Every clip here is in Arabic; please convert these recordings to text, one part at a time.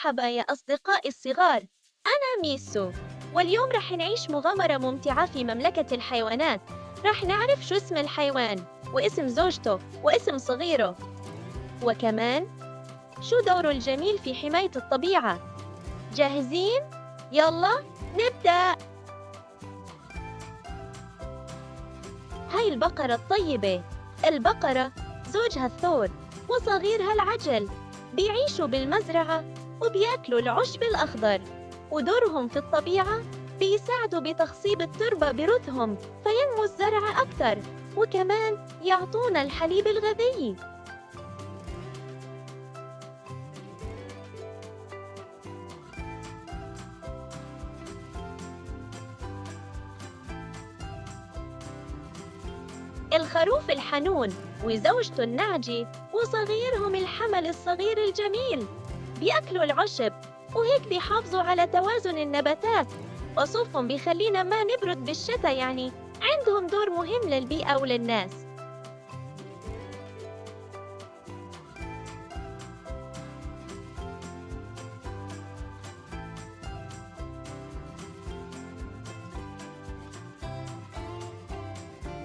مرحبا يا أصدقائي الصغار، أنا ميسو، واليوم رح نعيش مغامرة ممتعة في مملكة الحيوانات. رح نعرف شو اسم الحيوان واسم زوجته واسم صغيره، وكمان شو دوره الجميل في حماية الطبيعة. جاهزين؟ يلا نبدأ. هاي البقرة الطيبة. البقرة زوجها الثور وصغيرها العجل بيعيشوا بالمزرعة وبياكلوا العشب الأخضر، ودورهم في الطبيعة بيساعدوا بتخصيب التربة برثهم فينمو الزرع أكثر، وكمان يعطونا الحليب الغذائي. الخروف الحنون وزوجته النعجة وصغيرهم الحمل الصغير الجميل بياكلوا العشب، وهيك بيحافظوا على توازن النباتات. وصوفهم بيخلينا ما نبرد بالشتاء، يعني عندهم دور مهم للبيئة وللناس.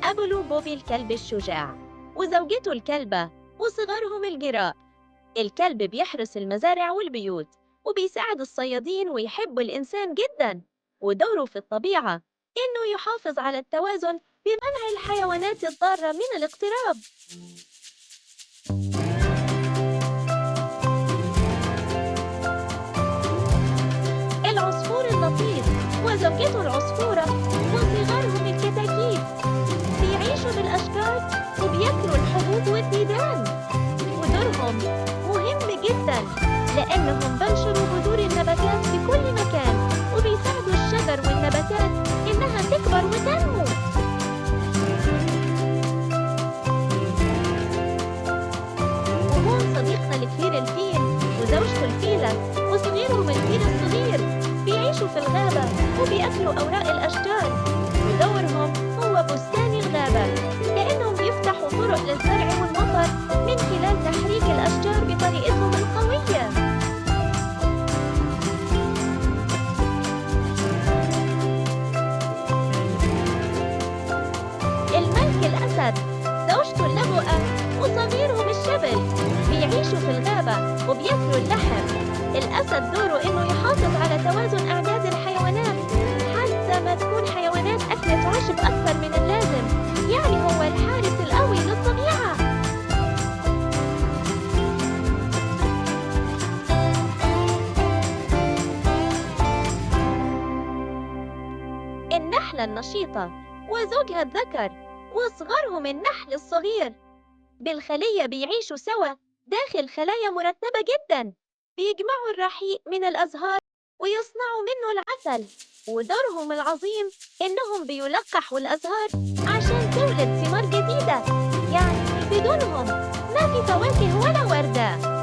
قابلوا بوبي الكلب الشجاع وزوجته الكلبة وصغارهم الجراء. الكلب بيحرس المزارع والبيوت وبيساعد الصيادين ويحب الإنسان جداً، ودوره في الطبيعة إنه يحافظ على التوازن بمنع الحيوانات الضارة من الاقتراب. العصفور اللطيف وزوجته العصفورة وصغارهم الكتاكيت بيعيشوا بالأشجار وبياكلوا الحبوب والديدان، ودورهم مهم جداً لأنهم بنشروا بذور النباتات في كل مكان وبيساعدوا الشجر والنباتات إنها تكبر وتنمو. وهون صديقنا الكبير الفيل وزوجته الفيلة وصغيرهم الفيل الصغير بيعيشوا في الغابة وبيأكلوا أوراق الأشجار، ودورهم هو بستان الغابة لأنهم بيفتحوا طرق للزرع والمطر من خلال تحريك الأشجار بطريقتهم القوية. الملك الأسد زوجته اللبؤة وصغيرهم الشبل بيعيشوا في الغابة وبياكلوا اللحم. الأسد دوره إنه يحافظ على توازن أعداد الحيوانات حتى ما تكون حيوانات أكلت عشب أكثر من اللازم، يعني هو الحارس القوي للطبيعة. النحلة النشيطة وزوجها الذكر وصغرهم النحل الصغير بالخلية بيعيشوا سوا داخل خلايا مرتبة جداً، بيجمعوا الرحيق من الأزهار ويصنعوا منه العسل، ودورهم العظيم إنهم بيلقحوا الأزهار عشان تولد ثمار جديدة، يعني بدونهم ما في فواكه ولا وردة.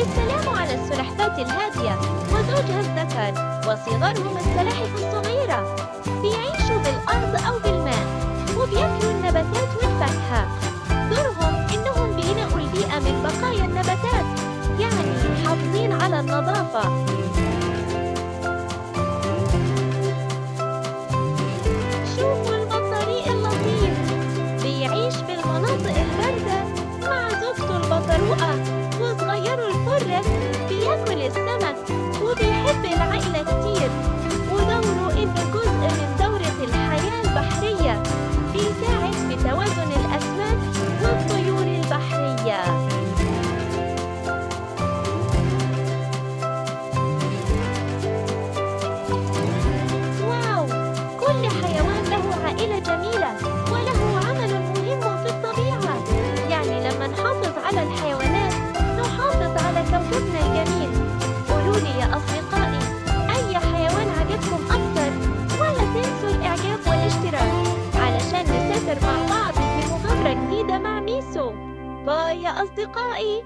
السلام على السلحفاة الهادية وزوجها الذكر وصغارهم السلاحف الصغيرة بيعيشوا بالأرض أو بالماء وبياكلوا النباتات والفاكهة. دورهم إنهم بينقوا البيئة من بقايا النباتات، يعني محافظين على النظافة. شوفوا البطريق اللطيف بيعيش بالمناطق الباردة مع زوجته البطروقة وصغيره الفرة بياكل السمك وبيحب العائلة كتير، ودوره إنه جزء من دورة الحياة البحرية بيساعد بتوازن الأسماك والطيور البحرية. واو! كل حيوان له عائلة جميلة وله عمل مهم في الطبيعة، يعني لما نحافظ على الحيوانات نحافظ على كوكبنا الجميل. قولولي يا أصدقائي، أي حيوان عجبكم أكتر؟ ولا تنسوا الإعجاب والاشتراك علشان نسافر مع بعض في مغامرة جديدة مع ميسو. باي يا أصدقائي.